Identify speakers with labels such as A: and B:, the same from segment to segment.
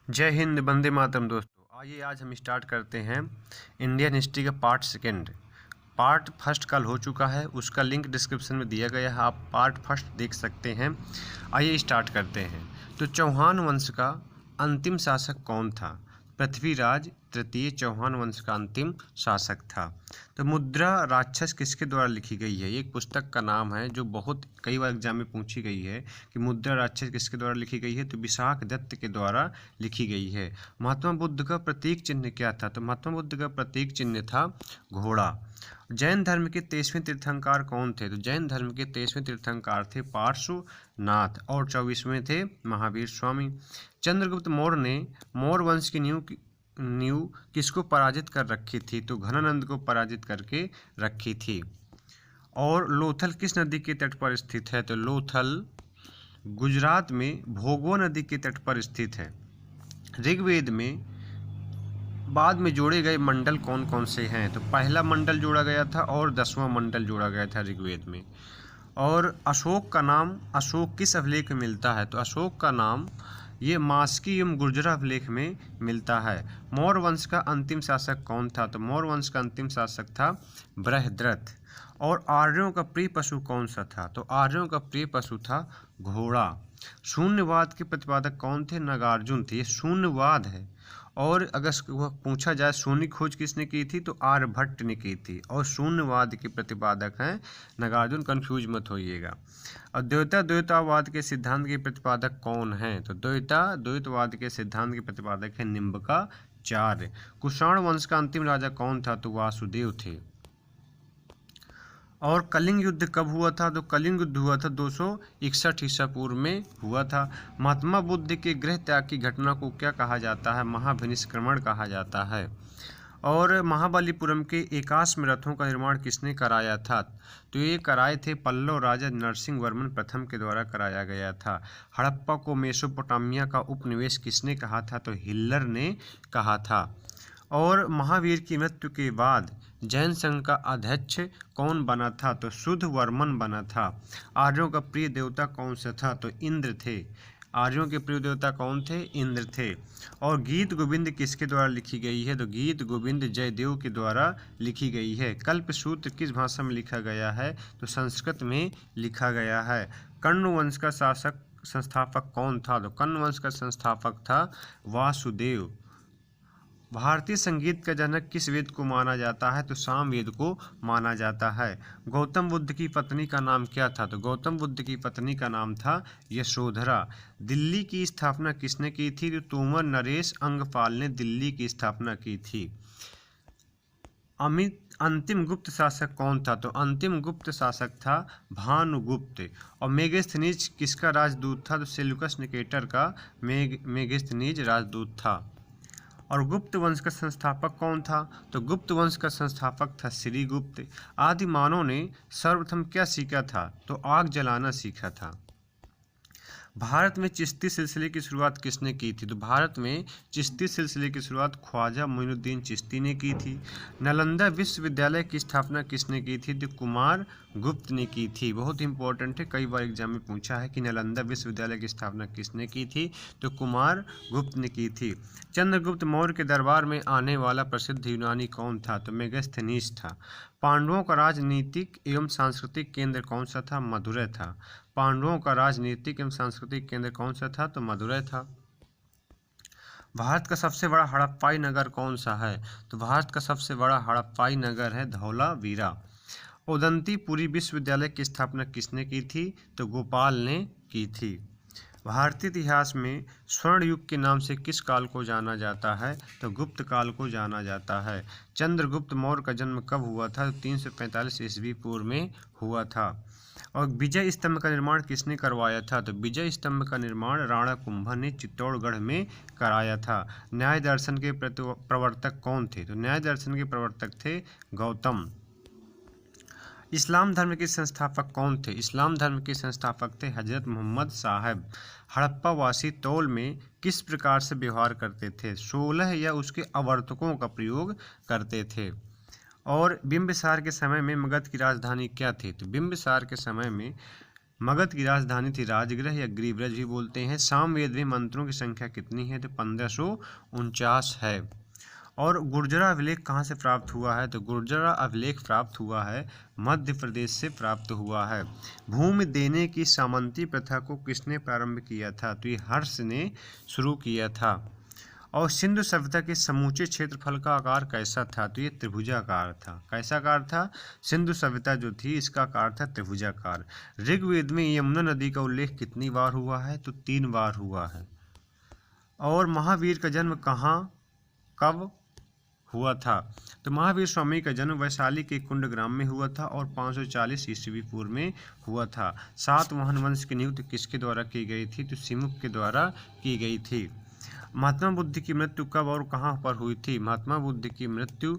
A: जय हिंद, वंदे मातरम। दोस्तों आइए आज हम स्टार्ट करते हैं इंडियन हिस्ट्री का पार्ट सेकंड। पार्ट फर्स्ट कल हो चुका है, उसका लिंक डिस्क्रिप्शन में दिया गया है, आप पार्ट फर्स्ट देख सकते हैं। आइए स्टार्ट करते हैं। तो चौहान वंश का अंतिम शासक कौन था? पृथ्वीराज तृतीय चौहान वंश का अंतिम शासक था। तो मुद्रा राक्षस किसके द्वारा लिखी गई है? एक पुस्तक का नाम है जो बहुत कई बार एग्जाम में पूछी गई है कि मुद्रा राक्षस किसके द्वारा लिखी गई है। तो विशाख दत्त के द्वारा लिखी गई है। महात्मा बुद्ध का प्रतीक चिन्ह क्या था? तो महात्मा बुद्ध का प्रतीक चिन्ह था घोड़ा। जैन धर्म के 23वें तीर्थंकर कौन थे? तो जैन धर्म के 23वें तीर्थंकर थे पार्श्वनाथ और 24वें थे महावीर स्वामी। चंद्रगुप्त मौर्य ने मौर्य वंश की नींव किसको पराजित कर रखी थी? तो घनानंद को पराजित करके रखी थी। और लोथल किस नदी के तट पर स्थित है? तो लोथल गुजरात में भोगो नदी के तट पर स्थित है। ऋग्वेद में बाद में जोड़े गए मंडल कौन कौन से हैं? तो पहला मंडल जोड़ा गया था और 10वां मंडल जोड़ा गया था ऋग्वेद में। और अशोक का नाम अशोक किस अभिलेख में मिलता है? तो अशोक का नाम ये मास्की एवं गुर्जर अभिलेख में मिलता है। मौर्य वंश का अंतिम शासक कौन था? तो मौर्य वंश का अंतिम शासक था बृहद्रथ। और आर्यों का प्रिय पशु कौन सा था? तो आर्यों का प्रिय पशु था घोड़ा। शून्यवाद के प्रतिपादक कौन थे? नागार्जुन थे। ये शून्यवाद है। और अगर पूछा जाए शून्य खोज किसने की थी? तो आर्यभट्ट ने की थी। और शून्यवाद के प्रतिपादक हैं नागार्जुन, कंफ्यूज मत होइएगा। और द्वैतवाद के सिद्धांत के प्रतिपादक कौन हैं? तो द्वैतवाद के सिद्धांत के प्रतिपादक हैं निम्बकाचार्य। कुषाण वंश का अंतिम राजा कौन था? तो वासुदेव थे। और कलिंग युद्ध कब हुआ था? तो कलिंग युद्ध हुआ था 261 ईसा पूर्व में हुआ था। महात्मा बुद्ध के गृह त्याग की घटना को क्या कहा जाता है? महाभिनिष्क्रमण कहा जाता है। और महाबलीपुरम के एकाश्म रथों का निर्माण किसने कराया था? तो ये कराए थे पल्लव राजा नरसिंह वर्मन प्रथम के द्वारा कराया गया था। हड़प्पा को मेसोपोटामिया का उपनिवेश किसने कहा था? तो हिटलर ने कहा था। और महावीर की मृत्यु के बाद जैन संघ का अध्यक्ष कौन बना था? तो शुद्ध वर्मन बना था। आर्यों का प्रिय देवता कौन सा था? तो इंद्र थे। आर्यों के प्रिय देवता कौन थे? इंद्र थे। और गीत गोविंद किसके द्वारा लिखी गई है? तो गीत गोविंद जयदेव के द्वारा लिखी गई है। कल्पसूत्र किस भाषा में लिखा गया है? तो संस्कृत में लिखा गया है। कर्ण वंश का संस्थापक कौन था? तो कर्ण वंश का संस्थापक था वासुदेव। भारतीय संगीत का जनक किस वेद को माना जाता है? तो सामवेद को माना जाता है। गौतम बुद्ध की पत्नी का नाम क्या था? तो गौतम बुद्ध की पत्नी का नाम था यशोधरा। दिल्ली की स्थापना किसने की थी? तो तोमर नरेश अंगपाल ने दिल्ली की स्थापना की थी। अंतिम गुप्त शासक कौन था? तो अंतिम गुप्त शासक था भानुगुप्त। और मेगस्थनीज किसका राजदूत था? तो सेल्यूकस निकेटर का मेगस्थनीज राजदूत था। और गुप्त वंश का संस्थापक कौन था? तो गुप्त वंश का संस्थापक था श्रीगुप्त। आदि मानव ने सर्वप्रथम क्या सीखा था? तो आग जलाना सीखा था। भारत में चिश्ती सिलसिले की शुरुआत किसने की थी? तो भारत में चिश्ती सिलसिले की शुरुआत ख्वाजा मोइनुद्दीन चिश्ती ने की थी। नालंदा विश्वविद्यालय की स्थापना किसने की थी? तो कुमार गुप्त ने की थी। बहुत इंपॉर्टेंट है, कई बार एग्जाम में पूछा है कि नालंदा विश्वविद्यालय की स्थापना किसने की थी? तो कुमार गुप्त ने की थी। चंद्रगुप्त मौर्य के दरबार में आने वाला प्रसिद्ध यूनानी कौन था? तो मेगस्थनीज था। पांडवों का राजनीतिक एवं सांस्कृतिक केंद्र कौन सा था? मदुरै था। पांडवों का राजनीतिक एवं सांस्कृतिक केंद्र कौन सा था? तो मदुरै था। भारत का सबसे बड़ा हड़प्पाई नगर कौन सा है? तो भारत का सबसे बड़ा हड़प्पाई नगर है धौलावीरा। उदंतीपुरी विश्वविद्यालय की स्थापना किसने की थी? तो गोपाल ने की थी। भारतीय इतिहास में स्वर्ण युग के नाम से किस काल को जाना जाता है? तो गुप्त काल को जाना जाता है। चंद्रगुप्त मौर्य का जन्म कब हुआ था? तो 345 ईस्वी पूर्व में हुआ था। और विजय स्तंभ का निर्माण किसने करवाया था? तो विजय स्तंभ का निर्माण राणा कुंभा ने चित्तौड़गढ़ में कराया था। न्याय दर्शन के प्रवर्तक कौन थे? तो न्याय दर्शन के प्रवर्तक थे गौतम। इस्लाम धर्म के संस्थापक कौन थे? इस्लाम धर्म के संस्थापक थे हजरत मोहम्मद साहब। हड़प्पा वासी तौल में किस प्रकार से व्यवहार करते थे? 16 या उसके आवर्तकों का प्रयोग करते थे। और बिंबिसार के समय में मगध की राजधानी क्या थी? तो बिंबिसार के समय में मगध की राजधानी थी राजगृह या गिरिब्रज भी बोलते हैं। सामवेद में मंत्रों की संख्या कितनी है? तो 1549 है। और गुर्जरा अभिलेख कहाँ से प्राप्त हुआ है? तो गुर्जरा अभिलेख प्राप्त हुआ है मध्य प्रदेश से प्राप्त हुआ है। भूमि देने की सामंती प्रथा को किसने प्रारंभ किया था? तो ये हर्ष ने शुरू किया था। और सिंधु सभ्यता के समूचे क्षेत्रफल का आकार कैसा था? तो ये त्रिभुजाकार था। कैसा आकार था? सिंधु सभ्यता जो थी इसका आकार था त्रिभुजाकार। ऋग्वेद में यमुना नदी का उल्लेख कितनी बार हुआ है? तो 3 बार हुआ है। और महावीर का जन्म कहाँ कब हुआ था? तो महावीर स्वामी का जन्म वैशाली के कुंडग्राम में हुआ था और 540 ईस्वी पूर्व में हुआ था। सातवाहन वंश की नियुक्ति किसके द्वारा की गई थी? तो सिमुक के द्वारा की गई थी। महात्मा बुद्ध की मृत्यु कब और कहाँ पर हुई थी? महात्मा बुद्ध की मृत्यु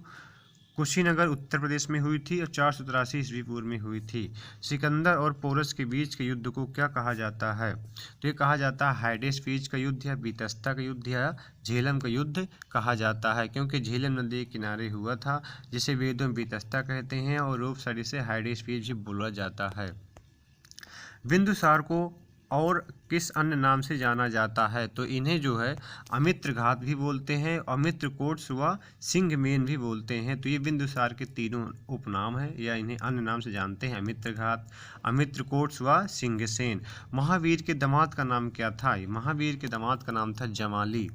A: कुशीनगर उत्तर प्रदेश में हुई थी और 483 ईस्वी पूर्व में हुई थी। सिकंदर और पोरस के बीच के युद्ध को क्या कहा जाता है? तो ये कहा जाता है हाइडेस्पीज का युद्ध या बीतस्ता का युद्ध या झेलम का युद्ध कहा जाता है, क्योंकि झेलम नदी के किनारे हुआ था, जिसे वेदों में बीतस्ता कहते हैं और रूप साइड से हाइडेस्पीज भी बोला जाता है। बिंदुसार को और किस अन्य नाम से जाना जाता है? तो इन्हें जो है अमित्रघात भी बोलते हैं, अमित्रकोट्स व सिंघमेन भी बोलते हैं। तो ये बिंदुसार के तीनों उपनाम हैं या इन्हें अन्य नाम से जानते हैं, अमित्रघात, अमित्रकोट्स व सिंघसेन। महावीर के दामाद का नाम क्या था? महावीर के दामाद का नाम था जमाली।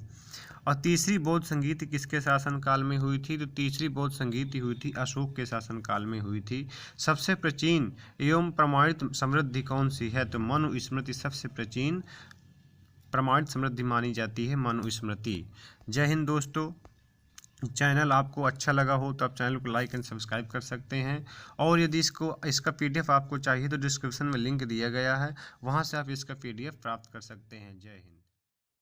A: और तीसरी बौद्ध संगीति किसके शासनकाल में हुई थी? तो तीसरी बौद्ध संगीति हुई थी अशोक के शासनकाल में हुई थी। सबसे प्राचीन एवं प्रमाणित समृद्धि कौन सी है? तो मनुस्मृति सबसे प्राचीन प्रमाणित समृद्धि मानी जाती है, मनुस्मृति। जय हिंद दोस्तों। चैनल आपको अच्छा लगा हो तो आप चैनल को लाइक एंड सब्सक्राइब कर सकते हैं। और यदि इसका PDF आपको चाहिए तो डिस्क्रिप्शन में लिंक दिया गया है, वहाँ से आप इसका PDF प्राप्त कर सकते हैं। जय हिंद।